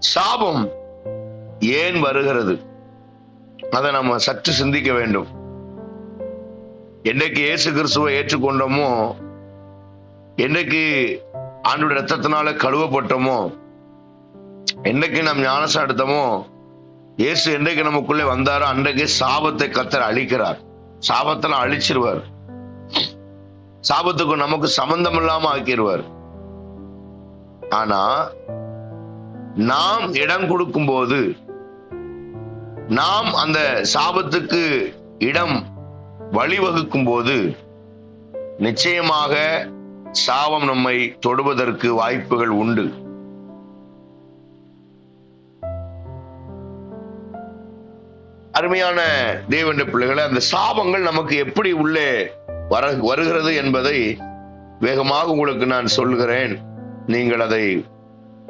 சாபம் ஏன் வருகிறது? அதை நம்ம சற்று சிந்திக்க வேண்டும். என்னைக்கு இயேசு கிறிஸ்துவை ஏற்றுக்கொண்டோமோ, என்னைக்கு ஆண்டவருடைய இரத்தத்தினால கழுவப்பட்டோமோ, என்னைக்கு நாம் ஞானஸ்நானம் எடுத்தோமோ, இயேசு என்றைக்கு நமக்குள்ளே வந்தாரோ அன்றைக்கு சாபத்தை கர்த்தர் அழிக்கிறார். சாபத்தெல்லாம் அழிச்சிருவார். சாபத்துக்கு நமக்கு சம்பந்தம் இல்லாம ஆக்கிடுவார். ஆனா நாம் இடம் கொடுக்கும் போது, நாம் அந்த சாபத்துக்கு இடம் வழிவகுக்கும் போது, நிச்சயமாக சாபம் நம்மை தொடுவதற்கு வாய்ப்புகள் உண்டு. அருமையான தேவனுடைய பிள்ளைகளை, அந்த சாபங்கள் நமக்கு எப்படி உள்ளே வருகிறது என்பதை வேகமாக உங்களுக்கு நான் சொல்கிறேன். நீங்கள் அதை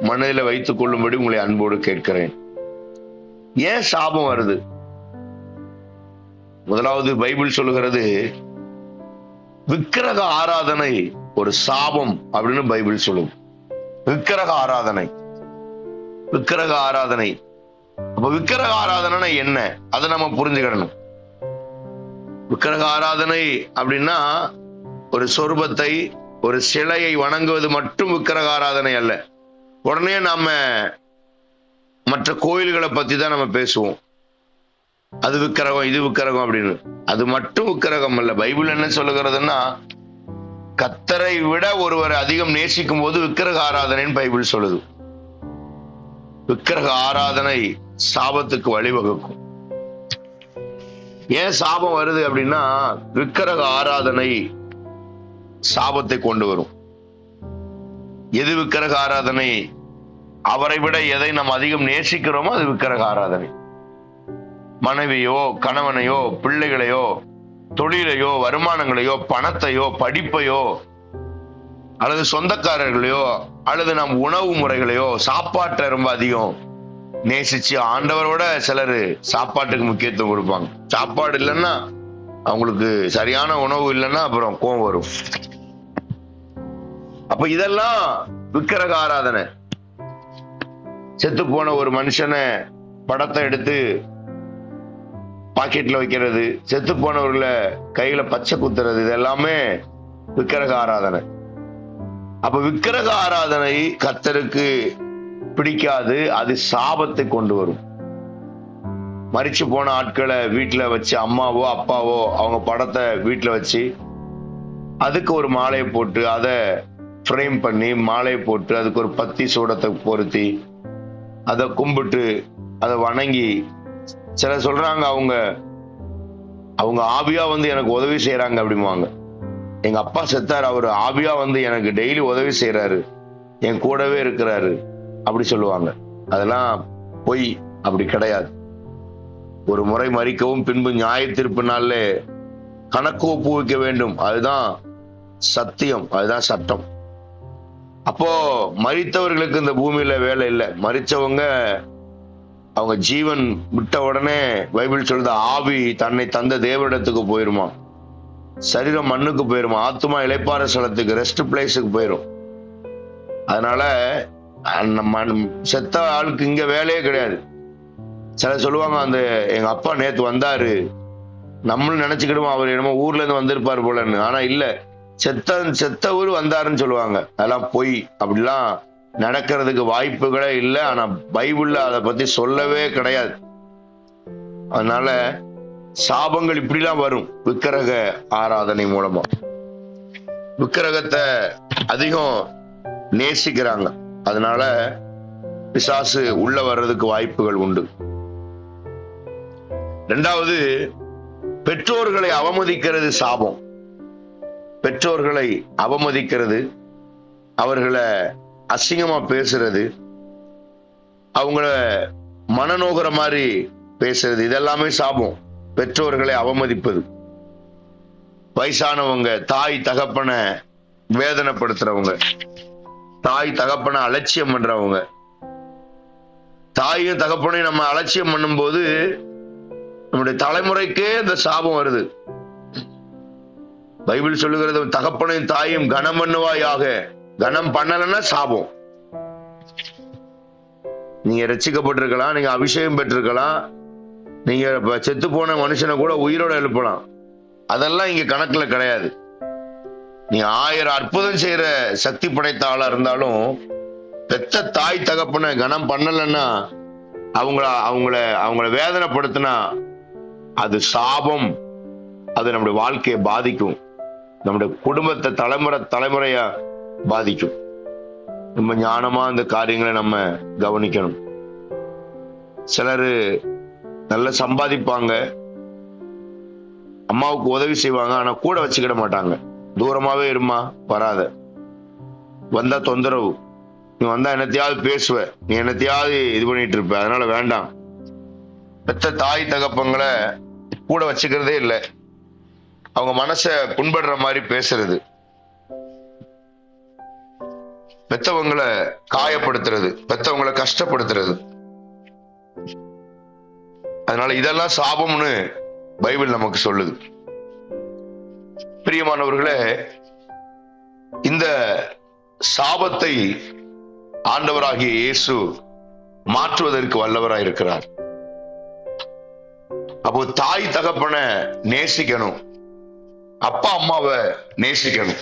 மனதில் வைத்துக் கொள்ளும்படி உங்களை அன்போடு கேட்கிறேன். ஏன் சாபம் வருது? முதலாவது பைபிள் சொல்லுகிறது, விக்கிரக ஆராதனை ஒரு சாபம் அப்படின்னு பைபிள் சொல்லுது. விக்கிரக ஆராதனை, விக்கிரக ஆராதனை. அப்ப விக்கிரக ஆராதனை என்ன? அதை நம்ம புரிஞ்சுக்கிடணும். விக்கிரக ஆராதனை அப்படின்னா ஒரு சொரூபத்தை, ஒரு சிலையை வணங்குவது மட்டும் விக்கிரக ஆராதனை அல்ல. உடனே நாம மற்ற கோயில்களை பத்தி தான் நம்ம பேசுவோம். அது விக்கிரகம், இது விக்கிரகம் அப்படின்னு. அது மட்டும் விக்கிரகம் அல்ல. பைபிள் என்ன சொல்லுகிறதுன்னா, கர்த்தரை விட ஒருவரை அதிகம் நேசிக்கும் போது விக்கிரக ஆராதனைன்னு பைபிள் சொல்லுது. விக்கிரக ஆராதனை சாபத்துக்கு வழிவகுக்கும். ஏன் சாபம் வருது அப்படின்னா, விக்கிரக ஆராதனை சாபத்தை கொண்டு வரும். எது விக்கிரக ஆராதனை? அவரை விட எதை நாம் அதிகம் நேசிக்கிறோமோ அது விக்கிரக ஆராதனை. மனைவியோ, கணவனையோ, பிள்ளைகளையோ, தொழிலையோ, வருமானங்களையோ, பணத்தையோ, படிப்பையோ, அல்லது சொந்தக்காரர்களையோ, அல்லது நம் உணவு முறைகளையோ, சாப்பாட்டை ரொம்ப அதிகம் நேசிச்சு, ஆண்டவரோட சிலர் சாப்பாட்டுக்கு முக்கியத்துவம் கொடுப்பாங்க. சாப்பாடு இல்லைன்னா, அவங்களுக்கு சரியான உணவு இல்லைன்னா அப்புறம் கோவம் வரும். அப்ப இதெல்லாம் விக்கிரக ஆராதனை. செத்து போன ஒரு மனுஷனை படத்தை எடுத்து பாக்கெட்ல வைக்கிறது, செத்து போனவர்களை கையில பச்சை குத்துறது, இது எல்லாமே விக்கிரக ஆராதனை. அப்ப விக்கிரக ஆராதனை கர்த்தருக்கு பிடிக்காது. அது சாபத்தை கொண்டு வரும். மரிச்சு போன ஆட்களை வீட்டுல வச்சு, அம்மாவோ அப்பாவோ அவங்க படத்தை வீட்டுல வச்சு, அதுக்கு ஒரு மாலையை போட்டு, அதை ஃப்ரேம் பண்ணி மாலையை போட்டு, அதுக்கு ஒரு பத்தி சூடத்தை பொருத்தி, அதை கும்பிட்டு, அதை வணங்கி, சில சொல்றாங்க அவங்க ஆவியா வந்து எனக்கு உதவி செய்யறாங்க அப்படிம்பாங்க. எங்க அப்பா செத்தாரு, அவர் ஆவியா வந்து எனக்கு டெய்லி உதவி செய்யறாரு, என் கூடவே இருக்கிறாரு அப்படி சொல்லுவாங்க. அதெல்லாம் பொய். அப்படி கிடையாது. ஒரு முறை மரிக்கவும் பின்பு நியாய தீர்ப்பு நாள்ல கணக்கு ஒப்புவிக்க வேண்டும். அதுதான் சத்தியம், அதுதான் சட்டம். அப்போ மரித்தவர்களுக்கு இந்த பூமியில வேலை இல்லை. மரிச்சவங்க அவங்க ஜீவன் விட்ட உடனே பைபிள் சொல்லுது, ஆவி தன்னை தந்த தேவனிடத்துக்கு போயிருமா, சரீரம் மண்ணுக்கு போயிருமா, ஆத்துமா இளைப்பாற ஸ்தலத்துக்கு, ரெஸ்ட் பிளேஸுக்கு போயிரும். அதனால செத்த ஆளுக்கு இங்க வேலையே கிடையாது. சில சொல்லுவாங்க, அந்த எங்க அப்பா நேத்து வந்தாரு, நம்மளும் நினைச்சுக்கிடுவோம் அவர் என்னமோ ஊர்ல இருந்து வந்திருப்பாரு போலன்னு. ஆனா இல்ல, செத்த ஊர் வந்தாருன்னு சொல்லுவாங்க. அதெல்லாம் பொய். அப்படிலாம் நடக்கிறதுக்கு வாய்ப்புகளே இல்லை. ஆனா பைபிள்ல அதை பத்தி சொல்லவே கிடையாது. அதனால சாபங்கள் இப்படிலாம் வரும் விக்கிரக ஆராதனை மூலமா. விக்கிரகத்தை அதிகம் நேசிக்கிறாங்க. அதனால பிசாசு உள்ள வர்றதுக்கு வாய்ப்புகள் உண்டு. இரண்டாவது, பெற்றோர்களை அவமதிக்கிறது சாபம். பெற்றோர்களை அவமதிக்கிறது, அவர்களை அசிங்கமா பேசுறது, அவங்கள மனநோகிற மாதிரி பேசுறது, இதெல்லாமே சாபம். பெற்றோர்களை அவமதிப்பது, வயசானவங்க, தாய் தகப்பனை வேதனைப்படுத்துறவங்க, தாய் தகப்பனை அலட்சியம் பண்றவங்க. தாயும் தகப்பனையும் நம்ம அலட்சியம் பண்ணும் போது நம்முடைய தலைமுறைக்கே இந்த சாபம் வருது. பைபிள் சொல்லுகிறது, தகப்பனையும் தாயும் கனம் பண்ணுவாயாக. கனம் பண்ணலன்னா சாபம். நீங்க ரட்சிக்கப்பட்டிருக்கலாம், நீங்க அபிஷேகம் பெற்றிருக்கலாம், நீங்க செத்து போன மனுஷனை கூட உயிரோட எழுப்பலாம். அதெல்லாம் இங்க கணக்குல கிடையாது. நீ 1000 அற்புதம் செய்யற சக்தி படைத்த ஆளா இருந்தாலும் பெத்த தாய் தகப்பனை கனம் பண்ணலன்னா, அவங்கள வேதனைப்படுத்தினா அது சாபம். அது நம்முடைய வாழ்க்கையை பாதிக்கும், நம்முடைய குடும்பத்தை தலைமுறையா பாதிக்கும். ரொம்ப ஞானமா இந்த காரியங்களை நம்ம கவனிக்கணும். சிலர் நல்லா சம்பாதிப்பாங்க, அம்மாவுக்கு உதவி செய்வாங்க, ஆனா கூட வச்சுக்கிட மாட்டாங்க. தூரமாவே இருமா, வராத, வந்தா தொந்தரவு, நீ வந்தா என்னத்தையாவது பேசுவ, நீ என்னத்தையாவது இது பண்ணிட்டு இருப்ப, அதனால வேண்டாம். பெத்த தாய் தகப்பங்களை கூட வச்சுக்கிறதே இல்லை. அவங்க மனசை புண்படுற மாதிரி பேசுறது, பெத்தவங்களை காயப்படுத்துறது, பெத்தவங்களை கஷ்டப்படுத்துறது. அதனால இதெல்லாம் சாபம்னு பைபிள் நமக்கு சொல்லுது. பிரியமானவர்களே, இந்த சாபத்தை ஆண்டவராகிய இயேசு மாற்றுவதற்கு வல்லவராய் இருக்கிறார். அப்போ தாய் தகப்பனை நேசிக்கணும், அப்பா அம்மாவை நேசிக்கணும்.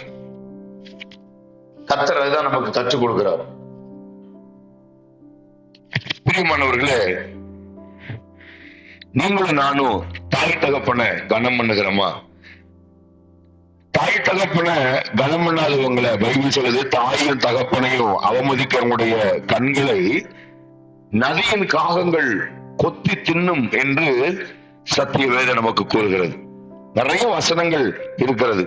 கர்த்தர் அதுதான் நமக்கு கற்றுக் கொடுக்கிறார். பிரியமானவர்களே, நீங்களும் நானும் தாய் தகப்பனை கனம் பண்ணுகிறோமா? தாய் தகப்பனை கனம் பண்ணாதவங்களை பைபிள் சொல்லுது, தாயும் தகப்பனையும் அவமதிக்கிறவங்களுடைய கண்களை நதியின் காகங்கள் கொத்தி தின்னும் என்று சத்திய வேதம் நமக்கு கூறுகிறது. நிறைய வசனங்கள் இருக்கிறது.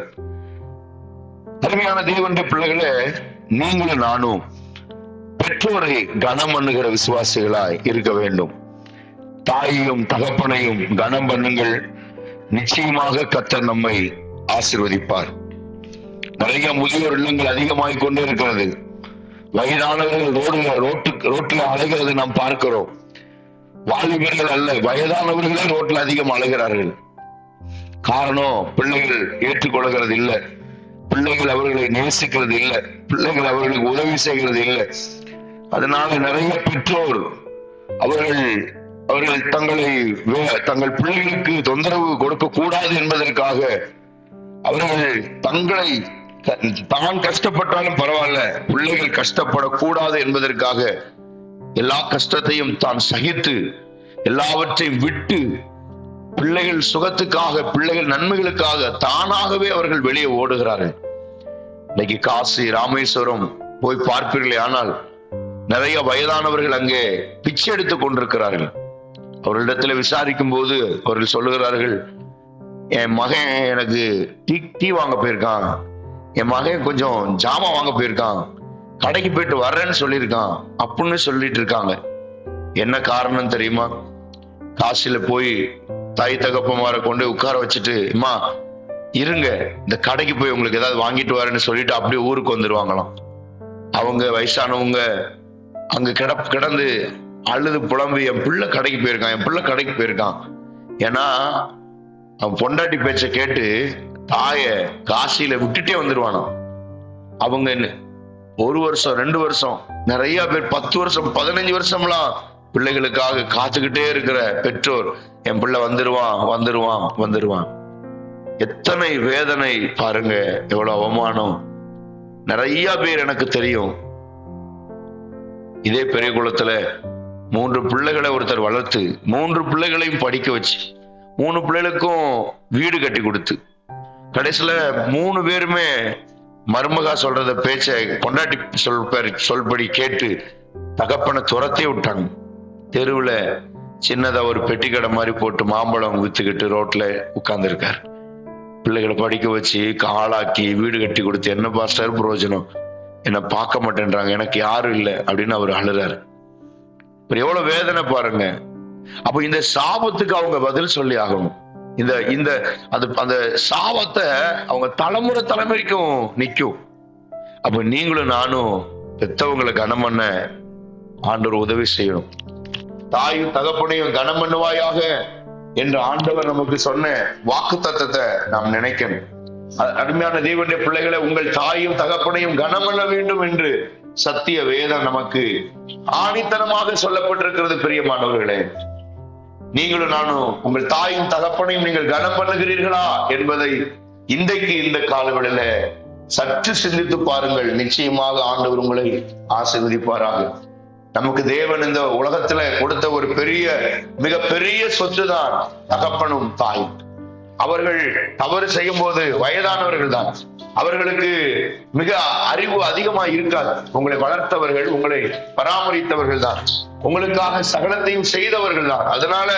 அருமையான தேவனுடைய பிள்ளைகளே, நீங்களும் நானும் பெற்றோரை கனம் பண்ணுகிற விசுவாசிகளாய் இருக்க வேண்டும். தாயையும் தகப்பனையும் கனம் பண்ணுங்கள், நிச்சயமாக கர்த்தர் நம்மை ஆசீர்வதிப்பார். நிறைய முதியோர் இல்லங்கள் அதிகமாகிக் கொண்டே இருக்கிறது. வயதானவர்கள் ரோட்டில் அலைகிறது நாம் பார்க்கிறோம். வாலிபர்கள் அல்ல, வயதானவர்களே ரோட்டில் அதிகம் அலைகிறார்கள். காரணம், பிள்ளைகள் ஏற்றுக்கொள்கிறது இல்லை, பிள்ளைகள் அவர்களை நேசிக்கிறது இல்லை, பிள்ளைகள் அவர்களுக்கு உதவி செய்கிறது இல்லை. அதனால நிறைய பெற்றோர் அவர்கள் தங்கள் பிள்ளைகளுக்கு தொந்தரவு கொடுக்க கூடாது என்பதற்காக அவர்கள் தான் கஷ்டப்பட்டாலும் பரவாயில்ல, பிள்ளைகள் கஷ்டப்படக்கூடாது என்பதற்காக எல்லா கஷ்டத்தையும் தான் சகித்து எல்லாவற்றையும் விட்டு பிள்ளைகள் சுகத்துக்காக, பிள்ளைகள் நன்மைகளுக்காக தானாகவே அவர்கள் வெளியே ஓடுகிறார்கள். இன்னைக்கு காசி ராமேஸ்வரம் போய் பார்ப்பீர்களே, ஆனால் நிறைய வயதானவர்கள் அங்கே பிச்சை எடுத்துக் கொண்டிருக்கிறார்கள். அவர்களிடத்துல விசாரிக்கும் போது அவர்கள் சொல்லுகிறார்கள், என் மகன் எனக்கு டீ வாங்க போயிருக்கான், என் மகன் கொஞ்சம் ஜாமான் வாங்க போயிருக்கான், கடைக்கு போயிட்டு வர்றேன்னு சொல்லியிருக்கான் அப்படின்னு சொல்லிட்டு இருக்காங்க. என்ன காரணம் தெரியுமா? காசில போய் தாய் தகப்பமார கொண்டு உட்கார வச்சுட்டு, அம்மா இருங்க, இந்த கடைக்கு போய் உங்களுக்கு ஏதாவது வாங்கிட்டு வரேன்னு சொல்லிட்டு அப்படியே ஊருக்கு வந்துருவாங்களாம். அவங்க வயசானவங்க அங்க கிடந்து அழுது புலம்பி, என் பிள்ளை கடைக்கு போயிருக்கான், என் பிள்ளை கடைக்கு போயிருக்கான். ஏன்னா அவன் பொண்டாட்டி பேச்ச கேட்டு தாய காசியில விட்டுட்டே வந்துருவானா. அவங்க 1 வருஷம் 2 வருஷம், நிறைய பேர் 10 வருஷம் 15 வருஷம்லாம் பிள்ளைகளுக்காக காத்துக்கிட்டே இருக்கிற பெற்றோர், என் பிள்ளை வந்துருவான். எத்தனை வேதனை பாருங்க, எவ்வளவு அவமானம். நிறைய பேர் எனக்கு தெரியும். இதே பெரிய குளத்துல 3 பிள்ளைகளை ஒருத்தர் வளர்த்து 3 பிள்ளைகளையும் படிக்க வச்சு 3 பிள்ளைகளுக்கும் வீடு கட்டி கொடுத்து கடைசியில 3 பேருமே மருமகா சொல்றத பேச்ச பொண்டாட்டி சொல்படி கேட்டு தகப்பனை துரத்தி விட்டாங்க. தெருவுல சின்னதா ஒரு பெட்டி கடை மாதிரி போட்டு மாம்பழம் வித்துக்கிட்டு ரோட்ல உட்கார்ந்து இருக்காரு. பிள்ளைகளை படிக்க வச்சு ஆளாக்கி வீடு கட்டி கொடுத்து என்ன பாஸ்டர் பிரயோஜனம், என்ன பார்க்க மாட்டேன்றாங்க, எனக்கு யாரும் இல்லை அப்படின்னு அவர் அழுறாரு. எவ்வளவு வேதனை பாருங்க. அப்ப இந்த சாபத்துக்கு அவங்க பதில் சொல்லி ஆகணும். அந்த சாபத்தை அவங்க தலைமுறைக்கும் நிக்கும். அப்ப நீங்களும் நானும் பெத்தவங்களை கனம் பண்ண ஆண்டவர் உதவி செய்யணும். தாயும் தகப்பனையும் கனம் பண்ணுவாயாக என்று ஆண்டவர் நமக்கு சொன்ன வாக்கு தத்தத்தை நாம் நினைக்கணும். அருமையான தேவனுடைய பிள்ளைகளை, உங்கள் தாயும் தகப்பனையும் கனம் பண்ண வேண்டும் என்று சத்திய வேதம் நமக்கு ஆணித்தனமாக சொல்லப்பட்டிருக்கிறது. பிரியமானவர்களே, நீங்களும் நானும் உங்கள் தாயும் தகப்பனையும் நீங்கள் கனம் பண்ணுகிறீர்களா என்பதை இன்றைக்கு இந்த காலவெளியில சற்று சிந்தித்து பாருங்கள். நிச்சயமாக ஆண்டவர் உங்களை ஆசீர்வதிப்பாராக. நமக்கு தேவன் இந்த உலகத்துல கொடுத்த ஒரு மிக பெரிய சொத்து தான் தகப்பனும் தாயும். அவர்கள் தவறு செய்யும் போது வயதானவர்கள் தான், அவர்களுக்கு மிக அறிவு அதிகமா இருக்காது. உங்களை வளர்த்தவர்கள், உங்களை பராமரித்தவர்கள் தான், உங்களுக்காக சகலத்தையும் செய்தவர்கள் தான். அதனால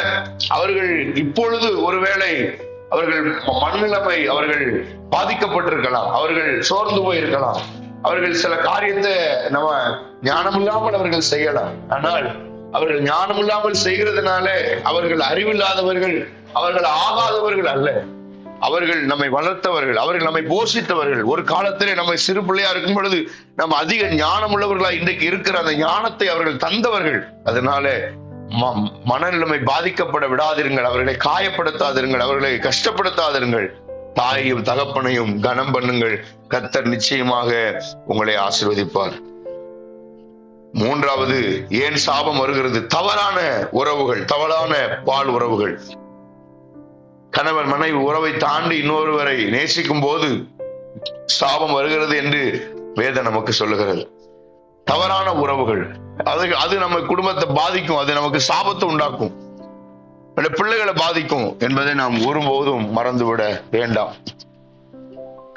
அவர்கள் இப்பொழுது ஒருவேளை அவர்கள் மனநிலைமை அவர்கள் பாதிக்கப்பட்டிருக்கலாம், அவர்கள் சோர்ந்து போயிருக்கலாம், அவர்கள் சில காரியத்தை நம்ம ஞானம் இல்லாமல் அவர்கள் செய்யலாம். ஆனால் அவர்கள் ஞானம் இல்லாமல் செய்கிறதுனால அவர்கள் அறிவில்லாதவர்கள், அவர்கள் ஆகாதவர்கள் அல்ல. அவர்கள் நம்மை வளர்த்தவர்கள், அவர்கள் நம்மை போஷித்தவர்கள். ஒரு காலத்திலே நம்மை சிறு பிள்ளையா இருக்கும் பொழுது நம்ம அதிக ஞானம் உள்ளவர்களா இன்றைக்கு இருக்கிற அந்த ஞானத்தை அவர்கள் தந்தவர்கள். அதனால மனநிலைமை பாதிக்கப்பட விடாதிருங்கள், அவர்களை காயப்படுத்தாதிருங்கள், அவர்களை கஷ்டப்படுத்தாதிருங்கள். தாயையும் தகப்பனையும் கனம் பண்ணுங்கள். கர்த்தர் நிச்சயமாக உங்களை ஆசீர்வதிப்பார். மூன்றாவது, ஏன் சாபம் வருகிறது? தவறான உறவுகள், தவறான பால் உறவுகள். கணவன் மனைவி உறவை தாண்டி இன்னொருவரை நேசிக்கும் போது சாபம் வருகிறது என்று வேதம் நமக்கு சொல்லுகிறது. தவறான உறவுகள் அது நம்ம குடும்பத்தை பாதிக்கும், அது நமக்கு சாபத்தை உண்டாக்கும், பிள்ளைகளை பாதிக்கும் என்பதை நாம் ஒருபோதும் மறந்துவிட வேண்டாம்.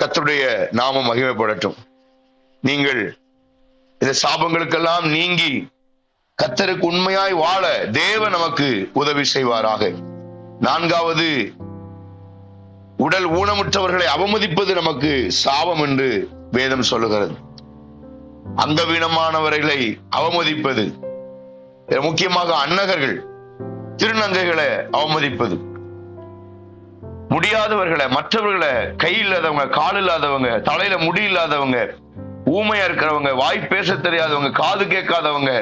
கர்த்தருடைய நாமம் மகிமைப்படட்டும். நீங்கள் இந்த சாபங்களுக்கெல்லாம் நீங்கி கர்த்தருக்கு உண்மையாய் வாழ தேவன் நமக்கு உதவி செய்வாராக. நான்காவது, உடல் ஊனமுற்றவர்களை அவமதிப்பது நமக்கு சாபம் என்று வேதம் சொல்லுகிறது. அங்கவீனமானவர்களை அவமதிப்பது, முக்கியமாக அன்னகர்கள், திருநங்கைகளை அவமதிப்பது, முடியாதவர்களை, மற்றவர்களை, கை இல்லாதவங்க, கால் இல்லாதவங்க, தலையில முடி இல்லாதவங்க, ஊமையா இருக்கிறவங்க, வாய் பேச தெரியாதவங்க, காது கேட்காதவங்க,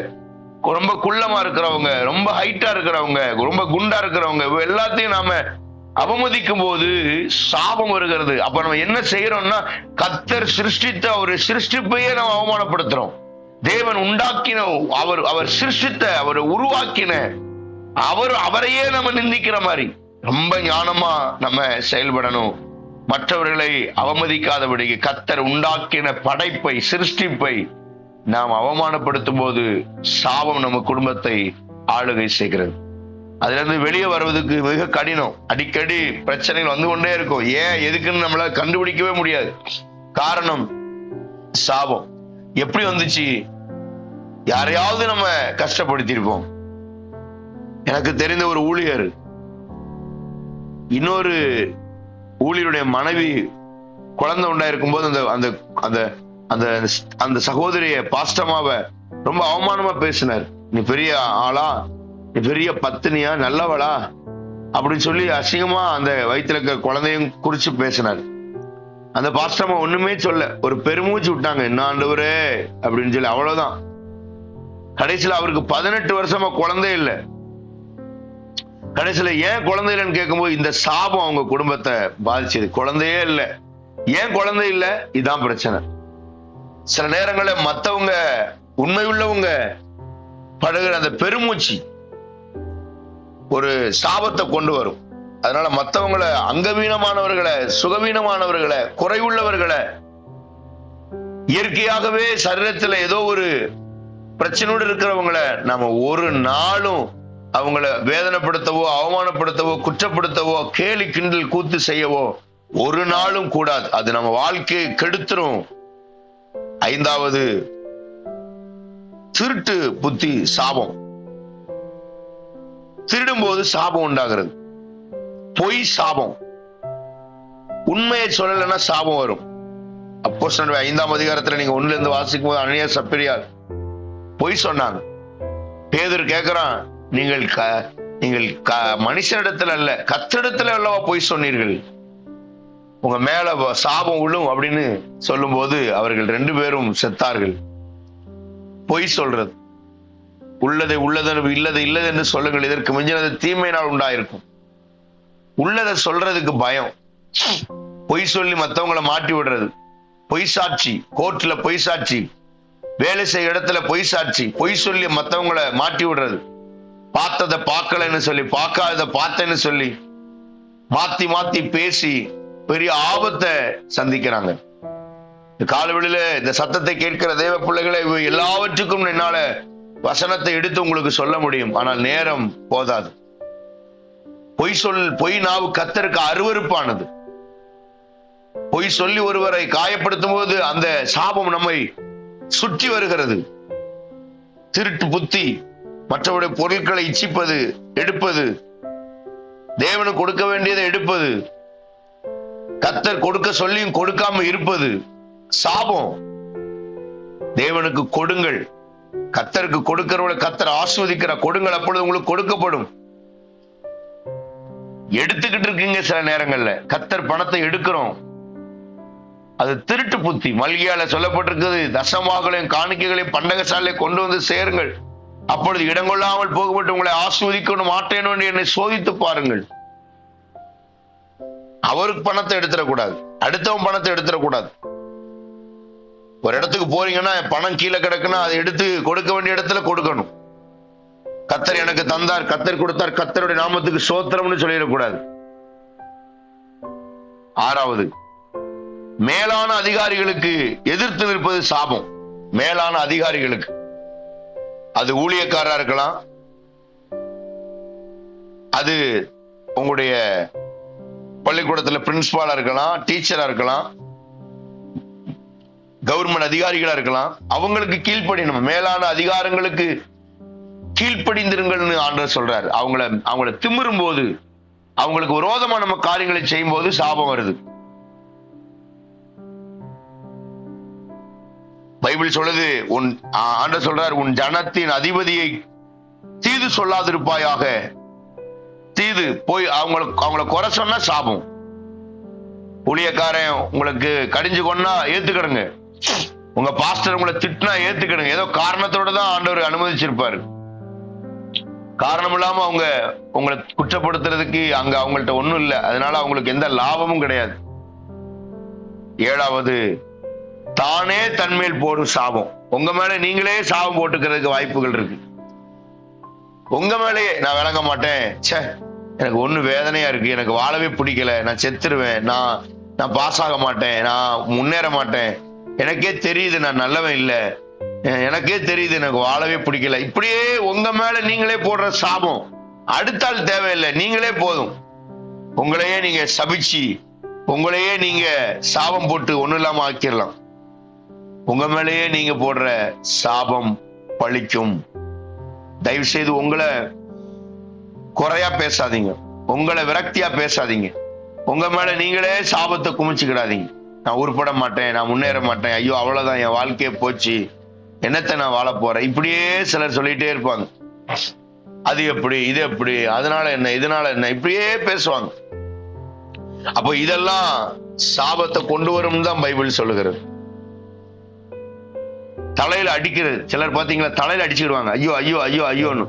ரொம்ப குள்ளமா இருக்கிறவங்க, ரொம்ப ஹைட்டா இருக்கிறவங்க, ரொம்ப குண்டா இருக்கிறவங்க, எல்லாத்தையும் நாம அவமதிக்கும் போது சாபம் வருகிறது. அப்ப நம்ம என்ன செய்யறோம்னா, கர்த்தர் சிருஷ்டித்த ஒரு சிருஷ்டிப்பையே நம்ம அவமானப்படுத்துறோம். தேவன் உண்டாக்கின, அவர் சிருஷ்டித்த, அவர் உருவாக்கின அவரையே நம்ம நிந்திக்கிற மாதிரி. ரொம்ப ஞானமா நம்ம செயல்படணும். மற்றவர்களை அவமதிக்காதபடிக்கு கர்த்தர் உண்டாக்கின படைப்பை, சிருஷ்டிப்பை நாம் அவமானப்படுத்தும் போது சாபம் நம்ம குடும்பத்தை ஆளுகை செய்கிறது. அதுல இருந்து வெளியே வருவதற்கு மிக கடினம். அடிக்கடி பிரச்சனைகள் வந்து கொண்டே இருக்கும். ஏன் எதுக்குன்னு நம்மளால கண்டுபிடிக்கவே முடியாது. காரணம் சாபம். எப்படி வந்துச்சு? யாரையாவது நம்ம கஷ்டப்படுத்திருப்போம். எனக்கு தெரிந்த ஒரு ஊழியர், இன்னொரு ஊழியருடைய மனைவி குழந்தை உண்டாயிருக்கும் போது அந்த அந்த அந்த அந்த சகோதரிய பாஸ்டமாவை ரொம்ப அவமானமா பேசினார். நீ பெரிய ஆளா, நீ பெரிய பத்தினியா, நல்லவளா அப்படின்னு சொல்லி அசிங்கமா அந்த வயிற்றுல இருக்க குழந்தையும் குறிச்சு பேசினார். அந்த பாஸ்டமா ஒண்ணுமே சொல்ல, ஒரு பெருமூச்சு விட்டாங்க, என்ன ஆண்டவரே அப்படின்னு சொல்லி, அவ்வளவுதான். கடைசியில அவருக்கு 18 வருஷமா குழந்தை இல்லை. கடைசியில ஏன் குழந்தை இல்லைன்னு கேட்கும்போது இந்த சாபம் அவங்க குடும்பத்தை பாதிச்சது. குழந்தையே இல்லை. ஏன் குழந்தை இல்லை? இதுதான் பிரச்சனை. சில நேரங்களில் மற்றவங்க, உண்மை உள்ளவங்க படுகிற அந்த பெருமூச்சு ஒரு சாபத்தை கொண்டு வரும். அதனால மற்றவங்களை, அங்கவீனமானவர்களை, சுகவீனமானவர்களை, குறைவுள்ளவர்களை, இயற்கையாகவே சரீரத்துல ஏதோ ஒரு பிரச்சனையோடு இருக்கிறவங்களை நம்ம ஒரு நாளும் அவங்கள வேதனைப்படுத்தவோ, அவமானப்படுத்தவோ, குற்றப்படுத்தவோ, கேலி கிண்டல் கூத்து செய்யவோ ஒரு நாளும் கூடாது. அது நம்ம வாழ்க்கையை கெடுத்துரும். ஐந்தாவது, திருட்டு புத்தி, சாபம். திருடும் போது சாபம் உண்டாகிறது. பொய் சாபம். உண்மையை சொல்லலைன்னா சாபம் வரும். அப்போஸ்தலர் 5ஆம் அதிகாரத்துல நீங்க 1ல இருந்து வாசிக்கும் போது, அனனியா சப்பிரியார் பொய் சொன்னாங்க. பேதுரு கேட்கிறான், நீங்கள் மனுஷனிடத்துல அல்ல கர்த்தரிடத்துல அல்லவா பொய் சொன்னீர்கள், உங்க மேல சாபம் விழும் அப்படின்னு சொல்லும் போது அவர்கள் 2 பேரும் செத்தார்கள். பொய் சொல்றது, உள்ளதை உள்ளது, இல்லது இல்லது என்று சொல்லுங்கள், இதற்கு மிஞ்சினது தீமையினால் உண்டாயிருக்கும். உள்ளதை சொல்றதுக்கு பயம், பொய் சொல்லி மற்றவங்களை மாட்டி விடுறது, பொய் சாட்சி, கோர்ட்ல பொய் சாட்சி, வேலை செய்ய இடத்துல பொய் சாட்சி, பொய் சொல்லி மத்தவங்களை மாட்டி விடுறது, பார்த்ததை பார்க்கலன்னு சொல்லி, பார்க்காத பார்த்தேன்னு சொல்லி மாத்தி மாத்தி பேசி பெரிய ஆபத்தை சந்திக்கிறாங்க. காலவெளியில இந்த சத்தத்தை கேட்கிற தேவ பிள்ளைகளை, எல்லாவற்றுக்கும் என்னால வசனத்தை எடுத்து உங்களுக்கு சொல்ல முடியும், ஆனால் நேரம் போதாது. பொய் நாவு கர்த்தருக்கு அருவருப்பானது. பொய் சொல்லி ஒருவரை காயப்படுத்தும் போது அந்த சாபம் நம்மை சுற்றி வருகிறது. திருட்டு புத்தி, மற்றவருடைய பொருட்களை இச்சிப்பது, எடுப்பது, தேவனுக்கு கொடுக்க வேண்டியதை எடுப்பது, கர்த்தர் கொடுக்க சொல்லியும் கொடுக்காம இருப்பது சாபம். தேவனுக்கு கொடுங்கள், கர்த்தருக்கு கொடுக்கிறவளை கர்த்தர் ஆஸ்வதிக்கிற கொடுங்கள், அப்பொழுது உங்களுக்கு கொடுக்கப்படும். எடுத்துக்கிட்டு இருக்கீங்க சில நேரங்கள்ல, கர்த்தர் பணத்தை எடுக்கிறோம், அது திருட்டு புத்தி. மல்கியால சொல்லப்பட்டிருக்கிறது, தசமாகளையும் காணிக்கைகளையும் பண்டகசாலை கொண்டு வந்து சேருங்கள், அப்பொழுது இடங்கொள்ளாமல் போகப்பட்டு உங்களை ஆஸ்வதிக்கணும் மாட்டேனோ என்று என்னை சோதித்து பாருங்கள். அவருக்கு பணத்தை எடுத்துடக்கூடாது, அடுத்தவன் பணத்தை எடுத்துடக்கூடாது. ஒரு இடத்துக்கு போறீங்கன்னா பணம் கீழே கிடக்குன்னா அதை எடுத்து கொடுக்க வேண்டிய இடத்துல கொடுக்கணும். கர்த்தர் எனக்கு தந்தார், கர்த்தர் கொடுத்தார், கர்த்தருடைய நாமத்துக்கு ஸ்தோத்திரம்னு சொல்லிடக்கூடாது. ஆறாவது, மேலான அதிகாரிகளுக்கு எதிர்த்து நிற்பது சாபம். மேலான அதிகாரிகளுக்கு, அது ஊழியக்காரா இருக்கலாம், அது உங்களுடைய பள்ளிக்கூடத்துல பிரின்சிபாலா இருக்கலாம், டீச்சரா இருக்கலாம், கவர்மெண்ட் அதிகாரிகளா இருக்கலாம். அவங்களுக்கு கீழ்ப்படியணும். மேலான அதிகாரங்களுக்கு கீழ்ப்படிந்திருங்கள்னு ஆண்டவர் சொல்றாரு. அவங்கள திமிரும் போது, அவங்களுக்கு விரோதமா நம்ம காரியங்களை செய்யும் போது சாபம் வருது. பைபிள் சொல்லுது, ஆண்டவர் சொல்றார், உன் ஜனத்தின் அதிபதியை தீது சொல்லாதிருப்பாயாக. தீது போய் அவங்கள குறை சொன்னா சாபம். ஊழியக்காரன் உங்களுக்கு கடிஞ்சு கொண்டா ஏத்துக்கிடுங்க, உங்க பாஸ்டர் உங்களை திட்டினா ஏத்துக்கிடுங்க. ஏதோ காரணத்தோட தான் ஆண்டவர் அனுமதிச்சிருப்பாரு. காரணம் இல்லாம அவங்க உங்களை குற்றப்படுத்துறதுக்கு அங்க அவங்கள்ட்ட ஒண்ணும் இல்லை, அதனால அவங்களுக்கு எந்த லாபமும் கிடையாது. ஏழாவது, தானே தன்மேல் போடும் சாபம். உங்க மேல நீங்களே சாபம் போட்டுக்கிறதுக்கு வாய்ப்புகள் இருக்கு. உங்க மேலேயே, நான் விளங்க மாட்டேன், சே எனக்கு ஒண்ணு வேதனையா இருக்கு, எனக்கு வாழவே பிடிக்கல, நான் செத்துருவேன், நான் பாஸ் ஆக மாட்டேன், நான் முன்னேற மாட்டேன், எனக்கே தெரியுது நான் நல்லவன் இல்லை, எனக்கே தெரியுது எனக்கு வாழவே பிடிக்கல. இப்படியே உங்க மேல நீங்களே போடுற சாபம். அடுத்தால் தேவையில்லை, நீங்களே போதும். உங்களையே நீங்க சபிச்சு, உங்களையே நீங்க சாபம் போட்டு ஒண்ணு இல்லாம ஆக்கிடலாம். உங்க மேலேயே நீங்க போடுற சாபம் பழிக்கும். தயவு செய்து உங்களை குறையா பேசாதீங்க, உங்களை விரக்தியா பேசாதீங்க. உங்க மேல நீங்களே சாபத்தை குமிச்சுக்கிடாதீங்க. நான் உருப்பட மாட்டேன், நான் முன்னேற மாட்டேன், ஐயோ அவ்வளவுதான் என் வாழ்க்கையே போச்சு, என்னத்தை நான் வாழ போறேன், இப்படியே சிலர் சொல்லிட்டே இருப்பாங்க. அது எப்படி, இது எப்படி, அதனால என்ன, இதனால என்ன, இப்படியே பேசுவாங்க. அப்போ இதெல்லாம் சாபத்தை கொண்டு வரும் தான் பைபிள் சொல்லுகிறது. தலையில அடிக்கிறது, சிலர் பாத்தீங்களா தலையில அடிச்சுடுவாங்க, ஐயோ ஐயோ ஐயோ ஐயோன்னு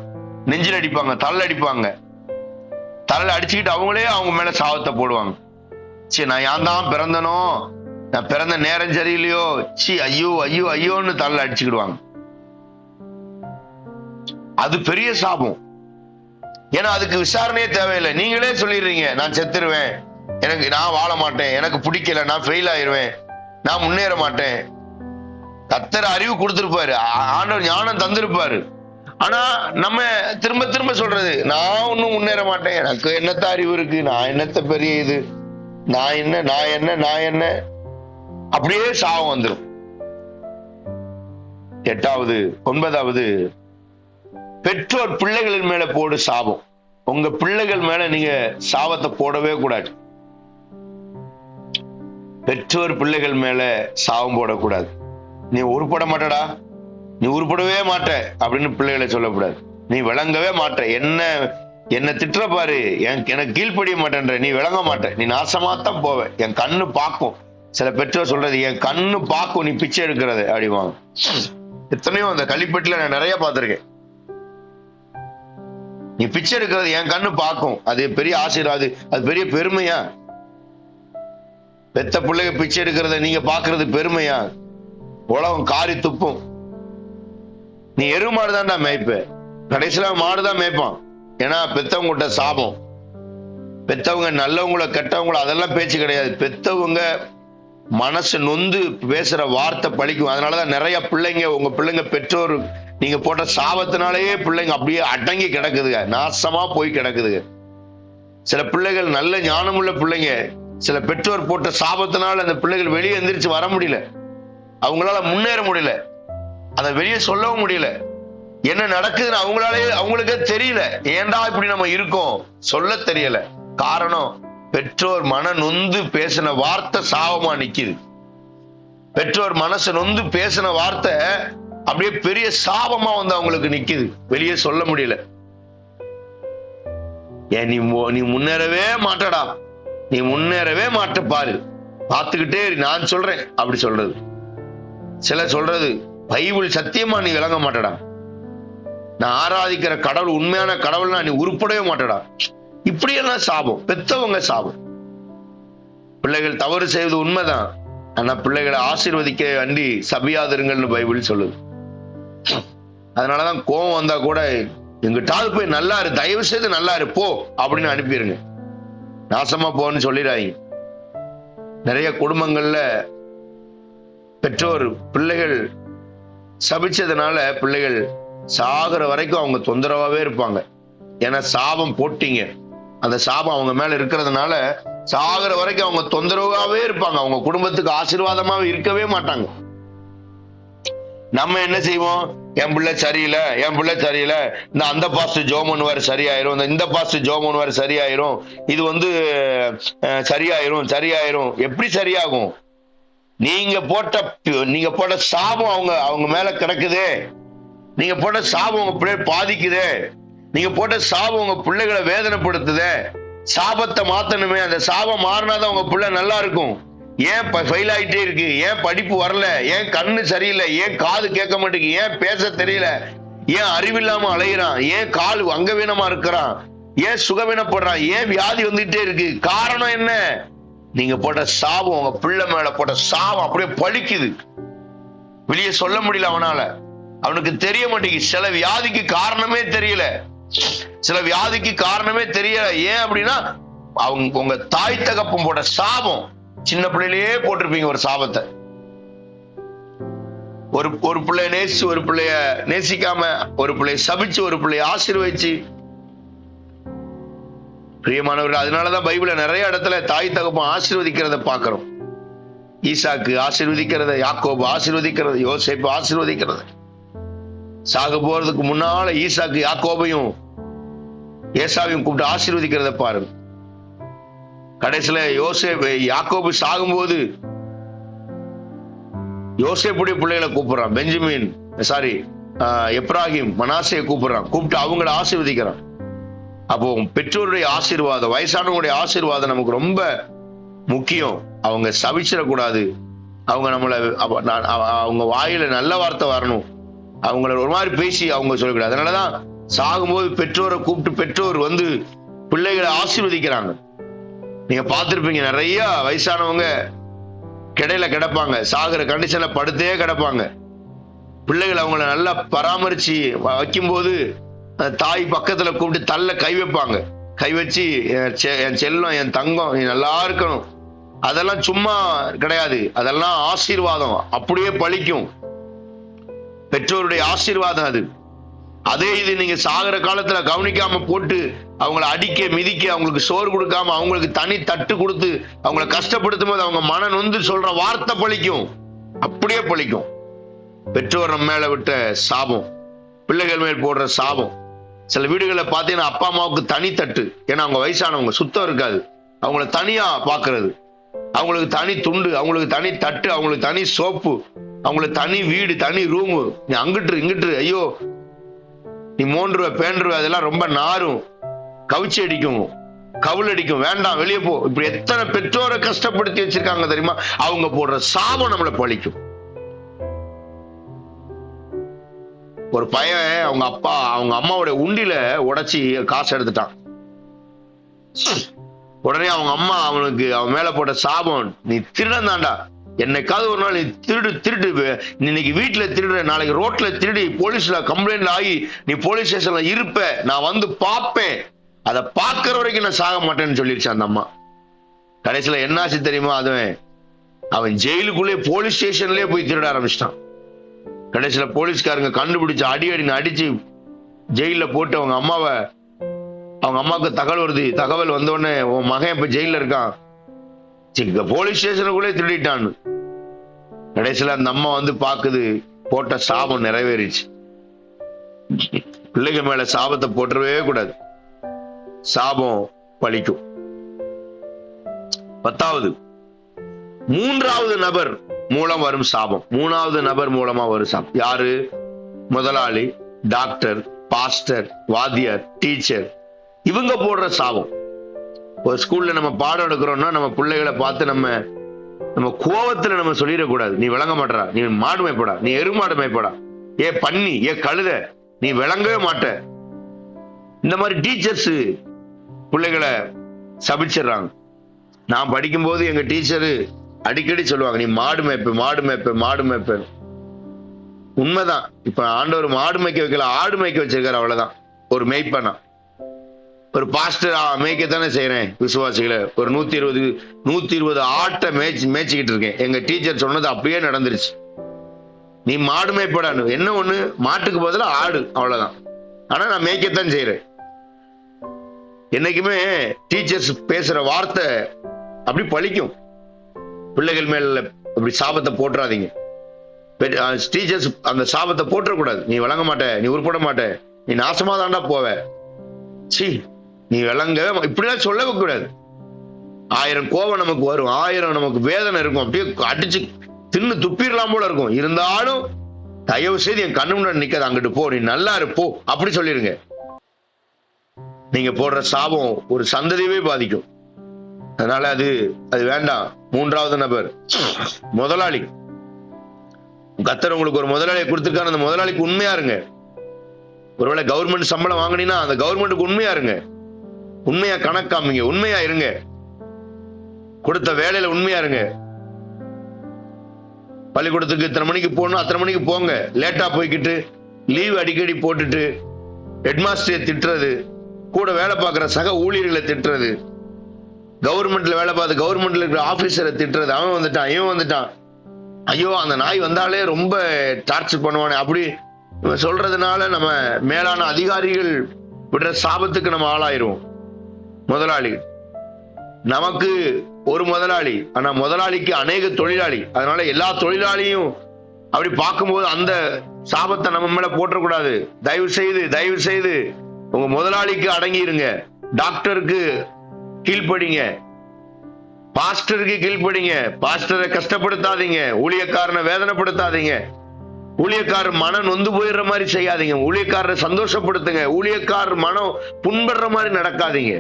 நெஞ்சில் அடிப்பாங்க, தலையில அடிப்பாங்க. தலையில அடிச்சுக்கிட்டு அவங்களே அவங்க மேல சாபத்தை போடுவாங்க. சரி நான் ஏன் தான் பிறந்தனோ, நான் பிறந்த நேரம் சரியில்லையோ, சி ஐயோ ஐயோ ஐயோன்னு தலையில அடிச்சுக்கிடுவாங்க. அது பெரிய சாபம். ஏன்னா அதுக்கு விசாரணையே தேவையில்லை. நீங்களே சொல்லிடுறீங்க, நான் செத்துருவேன், நான் வாழ மாட்டேன், எனக்கு பிடிக்கல, நான் ஃபெயில் ஆயிருவேன், நான் முன்னேற மாட்டேன். கர்த்தர் அறிவு கொடுத்திருப்பாரு, ஆண்டவர் ஞானம் தந்திருப்பாரு. ஆனா நம்ம திரும்ப திரும்ப சொல்றது, நான் ஒன்னும் முன்னேற மாட்டேன், எனக்கு என்னத்த அறிவு இருக்கு, நான் என்னத்த பெரிய இது, நான் என்ன நான் என்ன நான் என்ன, அப்படியே சாபம் வந்துடும். எட்டாவது, ஒன்பதாவது, பெற்றோர் பிள்ளைகளின் மேல போடு சாபம். உங்க பிள்ளைகள் மேல நீங்க சாபத்தை போடவே கூடாது. பெற்றோர் பிள்ளைகள் மேல சாபம் போடக்கூடாது. நீ உருப்பட மாட்டடா, நீ உருப்படவே மாட்ட அப்படின்னு பிள்ளைகளை சொல்லக்கூடாது. நீ விளங்கவே மாட்ட, என்ன திட்டுற பாரு, எனக்கு கீழ்ப்படிய மாட்டேன்ற, நீ விளங்க மாட்ட, நீ நாசமாத்தான் போவ, என் கண்ணு பார்க்கும். சில பெற்றோர் சொல்றது, என் கண்ணு பார்க்கும் நீ பிச்சை எடுக்கிறது அப்படிவாங்க. எத்தனையோ அந்த கள்ளிப்பட்டில நான் நிறைய பார்த்திருக்கேன். நீ பிச்சை எடுக்கிறது என் கண்ணு பார்க்கும், அது பெரிய ஆசீர்வாதம், அது பெரிய பெருமையா? பெத்த பிள்ளைங்க பிச்சை எடுக்கிறத நீங்க பாக்குறது பெருமையா? உலகம் காரி துப்பும். நீ எருமாடு தான்டா மேய்ப்ப, கடைசியில மாடுதான் மேய்ப்பான். ஏன்னா பெத்தவங்கிட்ட சாபம். பெத்தவங்க நல்லவங்கள கெட்டவங்கள அதெல்லாம் பேச்சு கிடையாது. பெத்தவங்க மனசு நொந்து பேசுற வார்த்தை பழிக்கும். அதனாலதான் நிறைய பிள்ளைங்க, உங்க பிள்ளைங்க பெற்றோர் நீங்க போட்ட சாபத்தினாலேயே பிள்ளைங்க அப்படியே அடங்கி கிடக்குதுங்க, நாசமா போய் கிடக்குதுங்க. சில பிள்ளைகள் நல்ல ஞானமுள்ள பிள்ளைங்க, சில பெற்றோர் போட்ட சாபத்தினால அந்த பிள்ளைகள் வெளியே எந்திரிச்சு வர முடியல, அவங்களால முன்னேற முடியல, அதை வெளியே சொல்லவும் முடியல. என்ன நடக்குதுன்னு அவங்களுக்கே தெரியல. ஏன்டா இப்படி நம்ம இருக்கோம் சொல்ல தெரியல. காரணம், பெற்றோர் மன நொந்து பேசின வார்த்தை சாபமா நிக்குது. பெற்றோர் மனசு நொந்து பேசின வார்த்தை அப்படியே பெரிய சாபமா வந்து அவங்களுக்கு நிக்குது, வெளியே சொல்ல முடியல. ஏன் நீ முன்னேறவே மாட்டடா, நீ முன்னேறவே மாட்ட பாரு, பார்த்துக்கிட்டே நான் சொல்றேன் அப்படி சொல்றது. சில சொல்றது, பைபிள் சத்தியமா நீ விளங்க மாட்டடா, நான் ஆராதிக்கிற கடவுள் உண்மையான கடவுள்னா நீ உருப்படவே மாட்டடா. இப்படியெல்லாம் சாபம், பெத்தவங்க சாபம். பிள்ளைகள் தவறு செய்வது உண்மைதான், ஆனா பிள்ளைகளை ஆசீர்வதிக்க அண்டி சபியாதிருங்கள்னு பைபிள் சொல்லுது. அதனாலதான் கோபம் வந்தா கூட எங்கிட்டாவது போய் நல்லா இரு, தயவு செய்து நல்லா இரு போ அப்படின்னு அனுப்பிடுங்க, நாசமா போன்னு சொல்லிடாங்க. நிறைய குடும்பங்கள்ல பெற்றோர் பிள்ளைகள் சபிச்சதுனால பிள்ளைகள் சாகுற வரைக்கும் அவங்க தொந்தரவாவே இருப்பாங்க. ஏன்னா சாபம் போட்டீங்க, அந்த சாபம் அவங்க மேல இருக்கிறதுனால சாகுற வரைக்கும் அவங்க தொந்தரவாவே இருப்பாங்க, அவங்க குடும்பத்துக்கு ஆசீர்வாதமாவே இருக்கவே மாட்டாங்க. நம்ம என்ன செய்வோம், என் பிள்ளை சரியில்லை, என் பிள்ளை சரியில்லை, இந்த அந்த பாஸ்டர் ஜோம் பண்ணுவாரு சரியாயிரும், இந்த பாஸ்டர் ஜோம் பண்ணுவாரு சரியாயிரும், இது சரியாயிரும். எப்படி சரியாகும்? நீங்க போட்ட சாபம் அவங்க மேல கிடக்குதே, நீங்க போட்ட சாபம் உங்க பிள்ளை பாதிக்குதே, நீங்க போட்ட சாபம் உங்க பிள்ளைகளை வேதனைப்படுத்துதே. சாபத்தை மாத்தணுமே, அந்த சாபம் மாறினாதான் உங்க பிள்ளை நல்லா இருக்கும். ஏன் ஃபெயில் ஆயிட்டே இருக்கு, ஏன் படிப்பு வரல, ஏன் கண்ணு சரியில்லை, ஏன் காது கேட்க மாட்டேங்குது, ஏன் பேச தெரியல, ஏன் அறிவில்லாம அலையிறான், ஏன் கால் அங்கவீனமா இருக்கிறான், ஏன் சுகவீனப்படுறான், ஏன் வியாதி வந்துட்டே இருக்கு? காரணம் என்ன? நீங்க போட்ட சாபம், உங்க பிள்ளை மேல போட்ட சாபம் அப்படியே பழிக்குது, வெளியே சொல்ல முடியல அவனால, அவனுக்கு தெரிய மாட்டேங்குது. சில வியாதிக்கு காரணமே தெரியல, சில வியாதிக்கு காரணமே தெரியல. ஏன் அப்படின்னா உங்க தாய் தகப்பம் போட்ட சாபம். சின்ன பிள்ளையிலேயே போட்டிருப்பீங்க ஒரு சாபத்தை. ஒரு பிள்ளைய நேசிச்சு ஒரு பிள்ளைய நேசிக்காம, ஒரு பிள்ளைய சபிச்சு ஒரு பிள்ளைய ஆசீர்வதிச்சு. பிரியமானவர்கள், அதனாலதான் பைபிள்ல நிறைய இடத்துல தாய் தகப்பம் ஆசீர்வதிக்கிறத பாக்குறோம். ஈசாக்கு ஆசீர்வதிக்கிறத, யாக்கோபு ஆசீர்வதிக்கிறது, யோசேப்பு ஆசீர்வதிக்கிறது. சாக போறதுக்கு முன்னால ஈசாக்கு யாக்கோபையும் ஏசாவையும் கூப்பிட்டு ஆசீர்வதிக்கிறத பாருங்க. கடைசியில யாக்கோபு சாகும்போது யோசேப்புடைய பிள்ளைகளை கூப்பிடுறான், பெஞ்சமின் எப்ராஹிம் மனாசையை கூப்பிட்டு அவங்களை ஆசீர்வதிக்கிறான். அப்போ பெற்றோருடைய ஆசீர்வாதம், வயசானவங்களுடைய ஆசீர்வாதம் நமக்கு ரொம்ப முக்கியம். அவங்க சபிச்சிடக்கூடாது, அவங்க வாயில நல்ல வார்த்தை வரணும், அவங்கள ஒரு மாதிரி பேசி அவங்க சொல்லக்கூடாது. அதனாலதான் சாகும்போது பெற்றோரை கூப்பிட்டு பெற்றோர் வந்து பிள்ளைகளை ஆசீர்வதிக்கிறாங்க. நீங்க பார்த்திருப்பீங்க, நிறைய வயசானவங்க கிடையில கிடப்பாங்க, சாகுற கண்டிஷன்ல படுத்தே கிடப்பாங்க. பிள்ளைகள் அவங்கள நல்லா பராமரிச்சு வைக்கும்போது தாய் பக்கத்துல கூப்பிட்டு தள்ள கை வைப்பாங்க, கை வச்சு என் செல்லம், என் தங்கம், நீ நல்லா இருக்கணும். அதெல்லாம் சும்மா கிடையாது, அதெல்லாம் ஆசீர்வாதம், அப்படியே பழிக்கும். பெற்றோருடைய ஆசீர்வாதம் அது. அதே இது நீங்க சாகிற காலத்துல கவனிக்காம போட்டு அவங்களை அடிக்க மிதிக்க, அவங்களுக்கு சோறு கொடுக்காம, அவங்களுக்கு தனி தட்டு கொடுத்து அவங்களை கஷ்டப்படுத்தும் போது அவங்க மன நொந்து சொல்ற வார்த்தை பழிக்கும், அப்படியே பழிக்கும். பெற்றோர் நம்ம மேல விட்ட சாபம், பிள்ளைகள் மேல் போடுற சாபம். சில வீடுகளில் பார்த்தீங்கன்னா அப்பா அம்மாவுக்கு தனி தட்டு, ஏன்னா அவங்க வயசானவங்க, சுத்தம் இருக்காது, அவங்கள தனியா பாக்குறது, அவங்களுக்கு தனி துண்டு, அவங்களுக்கு தனி தட்டு, அவங்களுக்கு தனி சோப்பு, அவங்களுக்கு தனி வீடு, தனி ரூமு. நீ அங்கிட்டு இங்கிட்டு, ஐயோ நீ மோன்றுவ பேண்டுருவ, அதெல்லாம் ரொம்ப நாரும், கவிச்சு அடிக்கும், கவுள் அடிக்கும், வேண்டாம் வெளியே போ. இப்படி எத்தனை பெற்றோரை கஷ்டப்படுத்தி வச்சிருக்காங்க தெரியுமா? அவங்க போடுற சாபம் நம்மளை பழிக்கும். ஒரு பையன் அவங்க அம்மாவுடைய உண்டில உடைச்சி காசு எடுத்துட்டான். உடனே அவங்க அம்மா அவன் மேல போட்ட சாபம், நீ திருடன் தாண்டா, என்னைக்காவது ஒரு நாள் நீ திருடு இன்னைக்கு வீட்டுல திருடுற, நாளைக்கு ரோட்ல திருடி போலீஸ்ல கம்ப்ளைண்ட் ஆகி நீ போலீஸ் ஸ்டேஷன்ல இருப்ப, நான் வந்து பார்ப்பேன், அதை பார்க்கிற வரைக்கும் நான் சாக மாட்டேன்னு சொல்லிருச்சு அந்த அம்மா. கடைசியில என்னாச்சு தெரியுமா? அவன் ஜெயிலுக்குள்ளே போலீஸ் ஸ்டேஷன்லயே போய் திருட ஆரம்பிச்சிட்டான். கடைசியில போலீஸ்காரங்க கண்டுபிடிச்சு அடிச்சு ஜெயில போட்டு அவங்க அம்மாவுக்கு தகவல் வந்த உடனே உன் மகன் இப்ப ஜெயில இருக்கான், போலீஸ் ஸ்டேஷனுக்குள்ளே திருடிட்டான்னு. கடைசியில அந்த அம்மா வந்து பாக்குது, போட்ட சாபம் நிறைவேறிச்சு. பிள்ளைங்க மேல சாபத்தை போட்டுறவே கூடாது, சாபம் பலிக்கும். 10வது, 3வது நபர் மூலம் வரும் சாபம். 3வது நபர் மூலமா வரும் சாபம். யாரு? முதலாளி, டாக்டர், பாஸ்டர், வாத்தியார், டீச்சர், இவங்க போடுற சாபம். ஒரு ஸ்கூல்ல நம்ம பாடம் எடுக்கிறோம்னா நம்ம பிள்ளைகளை பார்த்து நம்ம கோவத்துல நம்ம சொல்லிடக்கூடாது, நீ விளங்க மாட்டா, நீ மாடு மேய்ப்படா, நீ எருமாடு மேய்ப்படா, ஏ பன்னி, ஏ கழுத, நீ விளங்கவே மாட்ட. இந்த மாதிரி டீச்சர்ஸ் பிள்ளைகளை சபிச்சிடுறாங்க. நான் படிக்கும்போது எங்க டீச்சரு அடிக்கடி சொல்லுவாங்க, நீ மாடு மேய்ப்ப. உண்மைதான். இப்ப ஆண்டவர் மாடு மேய்க்க வைக்கல, ஆடு மேய்க்க வச்சிருக்காரு, அவ்வளவுதான். ஒரு மேய்ப்பனா, ஒரு பாஸ்டர் மேய்க்கத்தானே செய்யறேன் விசுவாசிகளை. ஒரு 120 ஆட்டை மேய்ச்சிக்கிட்டு இருக்கேன். எங்க டீச்சர் சொன்னது அப்படியே நடந்துருச்சு. நீ மாடு மேய்ப்படான்னு. என்ன ஒண்ணு, மாட்டுக்கு பதிலா ஆடு, அவ்வளவுதான். ஆனா நான் மேய்க்கத்தான் செய்யறேன். என்னைக்குமே டீச்சர்ஸ் பேசுற வார்த்தை அப்படி பழிக்கும். பிள்ளைகள் மேல அப்படி சாபத்தை போட்டுறாதீங்க. டீச்சர்ஸ் அந்த சாபத்தை போட்டுறக்கூடாது. நீ விளங்க மாட்ட, நீ உருப்பட மாட்ட, நீ நாசமா தாண்டா போவ, சி நீ விளங்க, இப்படிலாம் சொல்லவே கூடாது. 1000 கோபம் நமக்கு வரும், 1000 நமக்கு வேதனை இருக்கும், அப்படியே அடிச்சு தின்னு துப்பிடலாம் போல இருக்கும். இருந்தாலும் தயவு செய்து என் கண்ணு முன்னாடி நிக்காது, அங்கிட்டு போ, நீ நல்லா இருப்போ, அப்படி சொல்லிருங்க. நீங்க போடுற சாபம் ஒரு சந்ததியவே பாதிக்கும். அதனால அது வேண்டாம். 3வது நபர் முதலாளி. கர்த்தர் உங்களுக்கு ஒரு முதலாளியை கொடுத்திருக்காரு, அந்த முதலாளிக்கு உண்மையா இருங்க. ஒருவேளை கவர்மெண்ட் சம்பளம் வாங்கினீங்கன்னா அந்த கவர்மெண்ட்டுக்கு உண்மையா இருங்க, உண்மையா கணக்காமீங்க, உண்மையா இருங்க, கொடுத்த வேலையில உண்மையா இருங்க. பள்ளிக்கூடத்துக்கு இத்தனை மணிக்கு போகணும், அத்தனை மணிக்கு போங்க. லேட்டா போய்கிட்டு லீவ் அடிக்கடி போட்டுட்டு ஹெட்மாஸ்டரை திட்டுறது, கூட வேலை பார்க்கிற சக ஊழியர்களை திட்டுறது, கவர்மெண்ட்ல வேலை பார்த்து கவர்மெண்ட்ல இருக்கிற ஆபீசரை திட்டுறது, அவன் வந்துட்டான், இவன் வந்துட்டான், ஐயோ அந்த நாய் வந்தாலே ரொம்ப டார்ச்சர் பண்ணுவானே, அப்படி சொல்றதுனால நம்ம மேலான அதிகாரிகள் விடுற சாபத்துக்கு நம்ம ஆளாயிருவோம். முதலாளி, நமக்கு ஒரு முதலாளி, ஆனா முதலாளிக்கு அநேக தொழிலாளி. அதனால எல்லா தொழிலாளியும் அப்படி பார்க்கும்போது அந்த சாபத்தை நம்ம மேல போட்டக்கூடாது. தயவு செய்து உங்க முதலாளிக்கு அடங்கிருங்க. டாக்டருக்கு கீழ்ப்படிங்க, பாஸ்டருக்கு கீழ்ப்படிங்க. பாஸ்டரை கஷ்டப்படுத்தாதீங்க, ஊழியக்காரனை வேதனைப்படுத்தாதீங்க, ஊழியக்காரர் மனம் நொந்து போயிடுற மாதிரி செய்யாதீங்க, ஊழியக்காரரை சந்தோஷப்படுத்துங்க, ஊழியக்காரர் மனம் புண்படுற மாதிரி நடக்காதீங்க.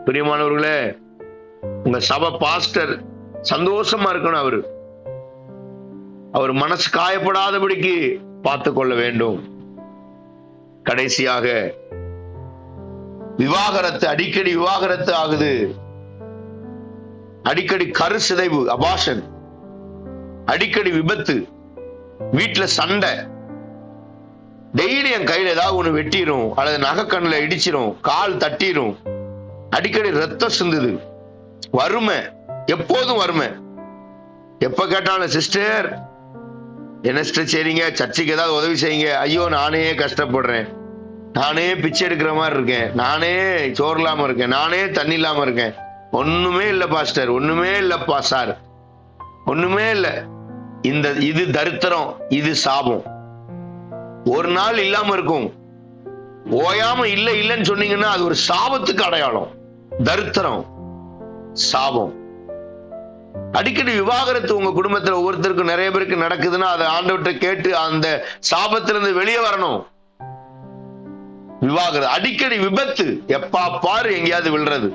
பிரியமானவர்களே, உங்க சபை பாஸ்டர் சந்தோஷமா இருக்கணும், அவர் மனசு காயப்படாதபடிக்கு பார்த்து கொள்ள வேண்டும். கடைசியாக விவாகரத்து. அடிக்கடி விவாகரத்து ஆகுது, அடிக்கடி கரு சிதைவு, அபார்ஷன், அடிக்கடி விபத்து, வீட்டுல சண்டை, டெய்லி என் கையில ஏதாவது ஒண்ணு வெட்டிரும், அல்லது நகைக்கண்ணுல இடிச்சிரும், கால் தட்டிரும், அடிக்கடி ரத்தம் சிந்துது, வறுமை, எப்போதும் வறுமை. எப்ப கேட்டாலும் சிஸ்டர் என்ன சிஸ்டர் செய்றீங்க, சர்ச்சுக்கு ஏதாவது உதவி செய்யுங்க, ஐயோ நானே கஷ்டப்படுறேன், நானே பிச்சை எடுக்கிற மாதிரி இருக்கேன், நானே சோறு இல்லாம இருக்கேன், நானே தண்ணி இல்லாம இருக்கேன். ஒண்ணுமே இல்ல பாஸ்டர், ஒண்ணுமே இல்லப்பா சார், ஒண்ணுமே இல்ல. இது தரித்திரம், இது சாபம். ஒரு நாள் இல்லாம இருக்கும், ஓயாம இல்லைன்னு சொன்னீங்கன்னா அது ஒரு சாபத்துக்கு அடையாளம். தரித்திரம், சாபம். அடிக்கடி விவாகரத்து உங்க குடும்பத்துல ஒவ்வொருத்தருக்கும் நிறைய பேருக்கு நடக்குதுன்னா அதை ஆண்டவர்கிட்ட கேட்டு அந்த சாபத்திலிருந்து வெளியே வரணும். விவாகரத்து. அடிக்கடி விபத்து, எப்ப பாரு எங்கேயாவது விழுறது,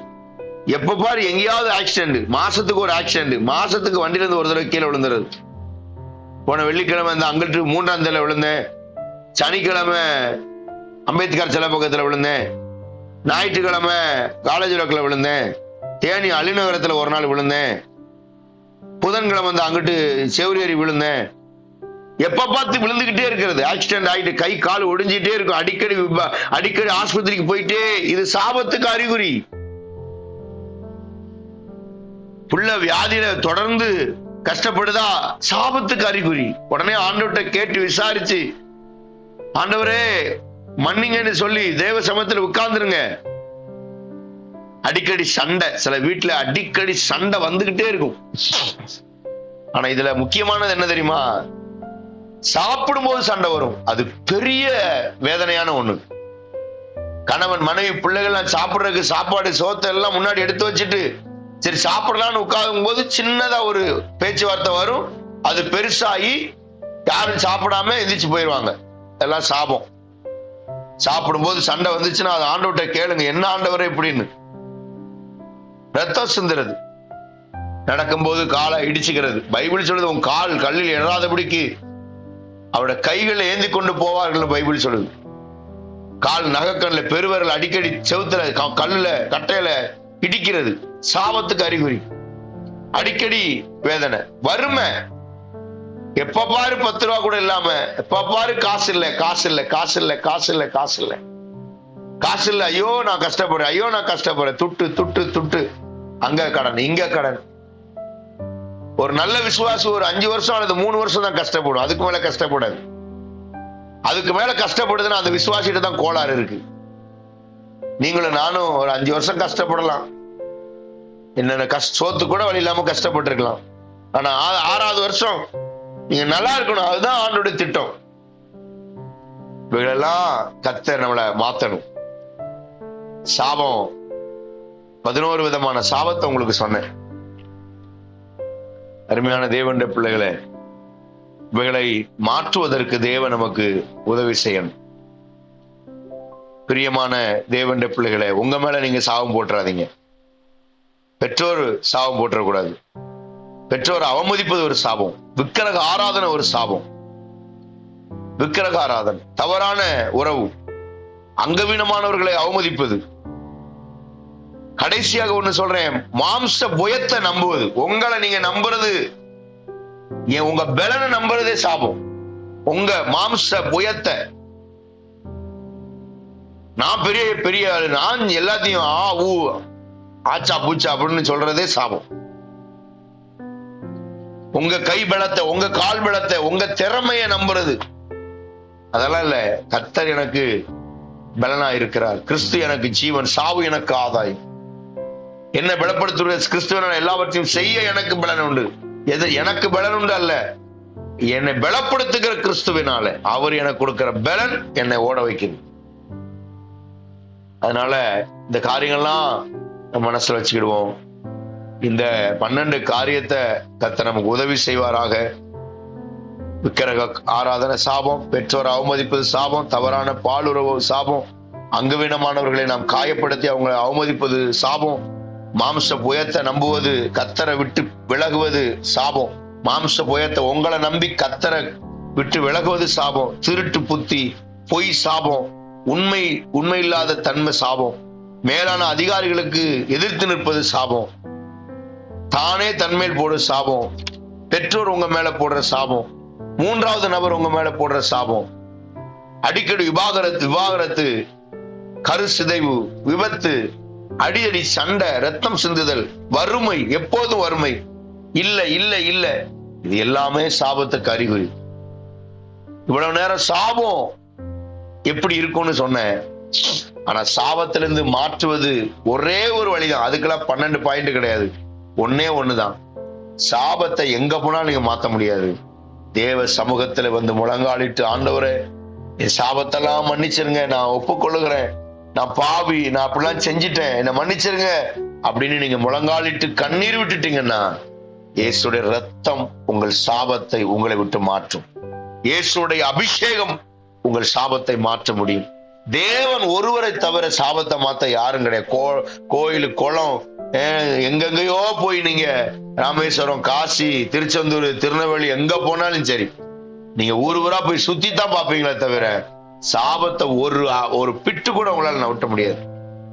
எப்ப பாரு எங்கேயாவது ஆக்சிடென்ட், மாசத்துக்கு ஒரு ஆக்சிடென்ட், மாசத்துக்கு வண்டியில இருந்து ஒரு தடவை கீழே விழுந்துறது. போன வெள்ளிக்கிழமை இந்த அங்கிட்டு 3ஆம் தேதியில விழுந்தேன், சனிக்கிழமை அம்பேத்கர் சிலை பக்கத்துல விழுந்தேன், ஞாயிற்றுக்கிழமை காலேஜ் ரோட்ல விழுந்தேன், தேனி அலிநகரத்துல ஒரு நாள் விழுந்தேன். புதன்கிழமை வந்து அங்கிட்டு செவ்வரி விழுந்தேன். எப்ப பார்த்து விழுந்துகிட்டே இருக்கிறது, ஆக்சிடென்ட் ஆயிட்டு கை கால் ஒடிஞ்சிட்டே இருக்கும், அடிக்கடி ஆஸ்பத்திரிக்கு போயிட்டே. இது சாபத்துக்கு அறிகுறி. புள்ள வியாதியில தொடர்ந்து கஷ்டப்படுதா, சாபத்துக்கு அறிகுறி. உடனே ஆண்டவர்கிட்ட கேட்டு விசாரிச்சு, ஆண்டவரே மன்னிங்கன்னு சொல்லி தேவ சமூகத்தில் உட்கார்ந்துருங்க. அடிக்கடி சண்டை, சில வீட்டுல அடிக்கடி சண்டை வந்துகிட்டே இருக்கும். ஆனா இதுல முக்கியமானது என்ன தெரியுமா? சாப்பிடும் போது சண்டை வரும். அது பெரிய வேதனையான ஒண்ணு. கணவன் மனைவி பிள்ளைகள் சாப்பிடுறதுக்கு சாப்பாடு சோத்தை எல்லாம் முன்னாடி எடுத்து வச்சுட்டு சரி சாப்பிடலாம்னு உட்காரும் போது சின்னதா ஒரு பேச்சுவார்த்தை வரும். அது பெருசாகி யாரும் சாப்பிடாம எந்திரிச்சு போயிடுவாங்க. எல்லாம் சாபம். சாப்பிடும் போது சண்டை வந்துச்சுன்னா அது ஆண்டவர்கிட்ட கேளுங்க, என்ன ஆண்டவரே இப்படின்னு. ரத்தம் சிந்துறது, நடக்கும்போது காலை இடிச்சுக்கிறது. பைபிள் சொல்லுது, உன் கால் கல்லில் எழாதபடிக்கு அவருடைய கைகளை ஏந்தி கொண்டு போவார்கள் பைபிள் சொல்லுது. கால் நகக்கல்ல பெருவர்கள் அடிக்கடி செவுத்துல கல்லுல கட்டையில இடிக்கிறது சாபத்துக்கு அறிகுறி. அடிக்கடி வேதனை, வறுமை, எப்ப பாரு 10 ரூபா கூட இல்லாம, எப்ப பாரு காசு இல்ல காசு இல்ல காசு இல்ல காசு இல்ல காசு இல்ல காசு இல்ல, ஐயோ நான் கஷ்டப்படுறேன், ஐயோ நான் கஷ்டப்படுறேன், துட்டு துட்டு துட்டு, அங்க கடன் இங்க கடன். ஒரு நல்ல விசுவாசி ஒரு 5 வருஷம் அல்லது 3 வருஷம் தான் கஷ்டப்படும், அதுக்கு மேல கஷ்டப்படாது. அதுக்கு மேல கஷ்டப்படுதுன்னா அந்த விசுவாசிட்டு தான் கோளாறு இருக்கு. நீங்களும் நானும் ஒரு 5 வருஷம் கஷ்டப்படலாம், என்னென்ன சோத்து கூட வழி இல்லாம கஷ்டப்பட்டு இருக்கலாம். ஆனா 6வது வருஷம் நீங்க நல்லா இருக்கணும், அதுதான் ஆண்டோட திட்டம். இவைகளெல்லாம் கர்த்தர் நம்மளை மாத்தணும். சாபம் 11 விதமான சாபத்தை உங்களுக்கு சொன்னேன். அருமையான தேவனுடைய பிள்ளைகளே, இவைகளை மாற்றுவதற்கு தேவன் நமக்கு உதவி செய்யணும். பிரியமான தேவனுடைய பிள்ளைகளே, உங்க மேல நீங்க சாபம் போட்டுறாதீங்க. பெற்றோர் சாபம் போட்டுறக்கூடாது. பெற்றோர் அவமதிப்பது ஒரு சாபம். விக்கிரக ஆராதனை ஒரு சாபம். விக்கிரக ஆராதனை, தவறான உறவு, அங்கவீனமானவர்களை அவமதிப்பது. கடைசியாக ஒண்ணு சொல்றேன், மாம்ச புயத்தை நம்புவது. உங்களை நீங்க நம்புறது, உங்க பலனை நம்புறதே சாபம். உங்க மாம்ச புயத்தை, நான் பெரிய பெரிய நான் எல்லாத்தையும் ஆச்சா பூச்சா அப்படின்னு சொல்றதே சாபம். உங்க கை பலத்தை, உங்க கால் பலத்தை, உங்க திறமைய நம்புறது, அதெல்லாம் இல்ல. கர்த்தர் எனக்கு பலனா இருக்கிறார், கிறிஸ்து எனக்கு ஜீவன், சாவு எனக்கு ஆதாயம், என்ன பலப்படுத்துற கிறிஸ்துவ எல்லாவற்றையும் செய்ய எனக்கு பலன் உண்டு. எது எனக்கு பலன் உண்டு அல்ல, என்னை பலப்படுத்துகிற கிறிஸ்துவினால அவர் எனக்கு கொடுக்கிற பலன் என்னை ஓட வைக்குது. அதனால இந்த காரியங்கள்லாம் நம்ம மனசுல வச்சுக்கிடுவோம். இந்த 12 காரியத்தை கர்த்தர் நமக்கு உதவி செய்வாராக. விக்கிரக ஆராதனை சாபம், பெற்றோர் அவமதிப்பது சாபம், தவறான பாலுறவு சாபம், அங்கவீனமானவர்களை நாம் காயப்படுத்தி அவங்களை அவமதிப்பது சாபம், மாம்ச புயத்தை நம்புவது, கர்த்தரை விட்டு விலகுவது சாபம், மாம்ச புயத்தை உங்களை நம்பி கர்த்தரை விட்டு விலகுவது சாபம், திருட்டு புத்தி, பொய் சாபம், உண்மை இல்லாத தன்மை சாபம், மேலான அதிகாரிகளுக்கு எதிர்த்து நிற்பது சாபம், தானே தன்மேல் போடுற சாபம், பெற்றோர் உங்க மேல போடுற சாபம், 3வது நபர் உங்க மேல போடுற சாபம், அடிக்கடி விவாகரத்து, கரு சிதைவு, விபத்து, அடிக்கடி சண்டை, ரத்தம் சிந்துதல், வறுமை, எப்போதும் வறுமை, இல்ல இல்ல இல்ல, இது எல்லாமே சாபத்துக்கு அறிகுறி. இவ்வளவு நேரம் சாபம் எப்படி இருக்கும்னு சொன்னேன். ஆனா சாபத்திலிருந்து மாற்றுவது ஒரே ஒரு வழிதான். அதுக்கெல்லாம் 12 பாயிண்ட் கிடையாது, ஒன்னே ஒண்ணுதான். சாபத்தை எங்க போனாலும் நீங்க மாத்த முடியாது. தேவ சமூகத்துல வந்து முழங்காலிட்டு, ஆண்டவரே என் சாபத்தெல்லாம் மன்னிச்சிருங்க, நான் ஒப்புக்கொள்ளுகிறேன், நான் பாவி, நான் அப்படிலாம் செஞ்சிட்டேன், என்னை மன்னிச்சிருங்க அப்படின்னு நீங்க முழங்காலிட்டு கண்ணீர் விட்டுட்டீங்கன்னா இயேசுடைய ரத்தம் உங்கள் சாபத்தை உங்களை விட்டு மாற்றும். இயேசுடைய அபிஷேகம் உங்கள் சாபத்தை மாற்ற முடியும். தேவன் ஒருவரை தவிர சாபத்தை மாத்த யாரும் கிடையாது. கோயில் குளம் எங்கெங்கயோ போய் நீங்க ராமேஸ்வரம், காசி, திருச்செந்தூர், திருநெல்வேலி எங்க போனாலும் சரி, நீங்க ஊரா போய் சுத்தி தான் பாப்பீங்களே தவிர சாபத்தை ஒரு பிட்டு கூட உங்களால நவட்ட முடியாது.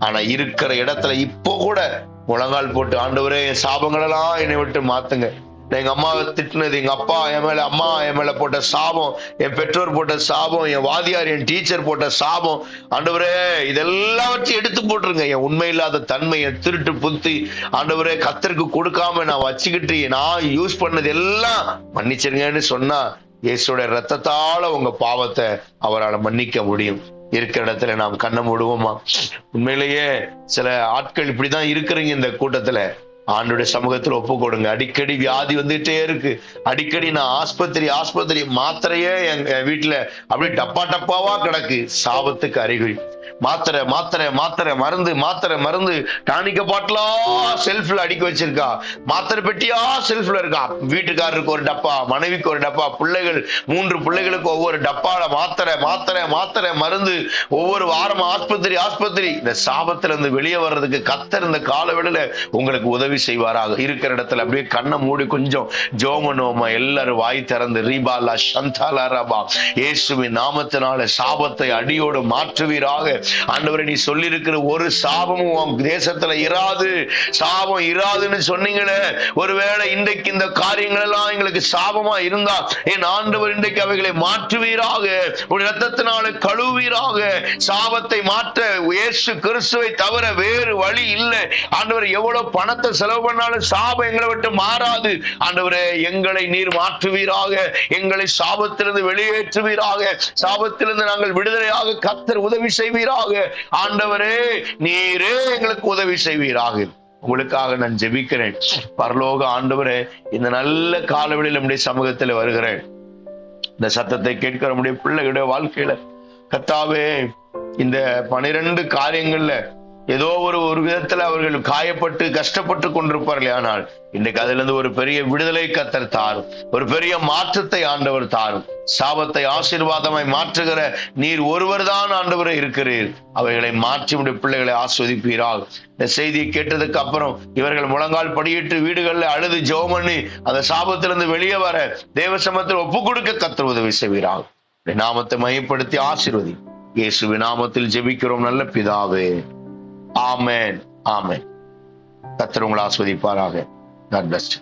ஆனா இருக்கிற இடத்துல இப்போ கூட முழங்கால் போட்டு, ஆண்டவரே என் சாபங்களெல்லாம் என்னை விட்டு மாத்துங்க, எங்க அம்மாவை திட்டினது, எங்க அப்பா என் மேல, அம்மா என் மேல போட்ட சாபம், என் பெற்றோர் போட்ட சாபம், என் வாதியார் என் டீச்சர் போட்ட சாபம், ஆண்டவரே இதெல்லாவற்றையும் எடுத்து போட்டுருங்க. என் உண்மை இல்லாத தன்மை, என் திருட்டு புத்தி, ஆண்டவரே கர்த்தருக்கு கொடுக்காம நான் வச்சுக்கிட்டு நான் யூஸ் பண்ணது எல்லாம் மன்னிச்சிருங்கன்னு சொன்னா இயேசுடைய ரத்தத்தால உங்க பாவத்தை அவரால் மன்னிக்க முடியும். இருக்கிற இடத்துல நாம் கண்ணை மூடுவோமா? உண்மையிலேயே சில ஆட்கள் இப்படிதான் இருக்கிறீங்க. இந்த கூட்டத்துல ஆண்டுடைய சமூகத்துல ஒப்பு கொடுங்க. அடிக்கடி வியாதி வந்துட்டே இருக்கு. அடிக்கடி நான் ஆஸ்பத்திரி மாத்திரையே எங்க வீட்டுல அப்படியே டப்பா டப்பாவா கிடக்கு. சாபத்துக்கு அறிகுறி. மாத்திரை மாத்திரை மாத்திரை மருந்து, மாத்திரை மருந்து, டானிக்க பாட்டிலா செல்ஃப்ல அடிக்க வச்சிருக்கா, மாத்திரை பெட்டியா செல்ஃப்ல இருக்கா. வீட்டுக்காரருக்கு ஒரு டப்பா, மனைவிக்கு ஒரு டப்பா, பிள்ளைகள் 3 பிள்ளைகளுக்கு ஒவ்வொரு டப்பால மாத்திரை மாத்திரை மாத்திரை மருந்து, ஒவ்வொரு வாரம் ஆஸ்பத்திரி. இந்த சாபத்துல இருந்து வெளியே வர்றதுக்கு கர்த்தர் இந்த காலவெளியில உங்களுக்கு உதவி செய்வாராக. இருக்கிற இடத்துல அப்படியே கண்ணை மூடி கொஞ்சம் ஜோமனோமா எல்லாரும் வாய் திறந்து ரீபாலா சந்தாலா ரபா இயேசுவின் நாமத்தினால சாபத்தை அடியோடு மாற்றுவீராக. ஆண்டவரே, நீ சொல்லி இருக்கிற ஒரு சாபமும் தேசத்துல இராது, சாபம் இராதுன்னு சொன்னீங்களே. ஒருவேளை இன்றைக்கு இந்த காரியங்கள் எல்லாம் எங்களுக்கு சாபமா இருந்தா என் ஆண்டவர் இன்றைக்கு அவைகளை மாற்றுவீராக, உடைய ரத்தத்தினால கழுவீராக. சாபத்தை மாற்ற இயேசு கிறிஸ்துவை தவிர வேறு வழி இல்லை. ஆண்டவர், எவ்வளவு பணத்தை செலவு பண்ணாலும் சாபம் எங்களை விட்டு மாறாது. ஆண்டவரே, எங்களை நீர் மாற்றுவீராக, எங்களை சாபத்திலிருந்து வெளியேற்றுவீராக, சாபத்திலிருந்து நாங்கள் விடுதலையாக கர்த்தர் உதவி செய்வீராக. ஆண்டவரே, நீரே எங்களுக்கு உதவி செய்வீராக. உங்களுக்காக நான் ஜெபிக்கிறேன். பரலோக ஆண்டவரே, இந்த நல்ல காலவெளியில் நம்முடைய சமூகத்தில் வருகிறேன். இந்த சத்தத்தை கேட்கிற நம்முடைய பிள்ளைகளுடைய வாழ்க்கையில கர்த்தாவே, இந்த 12 காரியங்கள்ல ஏதோ ஒரு விதத்துல அவர்கள் காயப்பட்டு கஷ்டப்பட்டு கொண்டிருப்பார்கள். ஆனால் இன்றைக்கு அதுல இருந்து ஒரு பெரிய விடுதலை கர்த்தர் தாரும், ஒரு பெரிய மாற்றத்தை ஆண்டவர் தாரும். சாபத்தை ஆசீர்வாதமாய் மாற்றுகிற நீர் ஒருவர் தான் ஆண்டவரே இருக்கிறீர். அவைகளை மாற்றி உடைய பிள்ளைகளை ஆஸ்வதிப்பீரால். இந்த செய்தியை கேட்டதுக்கு அப்புறம் இவர்கள் முழங்கால் படியிட்டு வீடுகளில் அழுது ஜெபம் பண்ணி அந்த சாபத்திலிருந்து வெளியே வர தேவ சமூகத்தில் ஒப்பு கொடுக்க கர்த்தர் உதவி செய்வீரால். நாமத்தை மையப்படுத்தி ஆசீர்வதி. இயேசுவின் நாமத்தில் ஜெபிக்கிறோம் நல்ல பிதாவே. ஆமென், ஆமென். கர்த்தர் உங்களை ஆஸ்வதிப்பாராக. God bless you.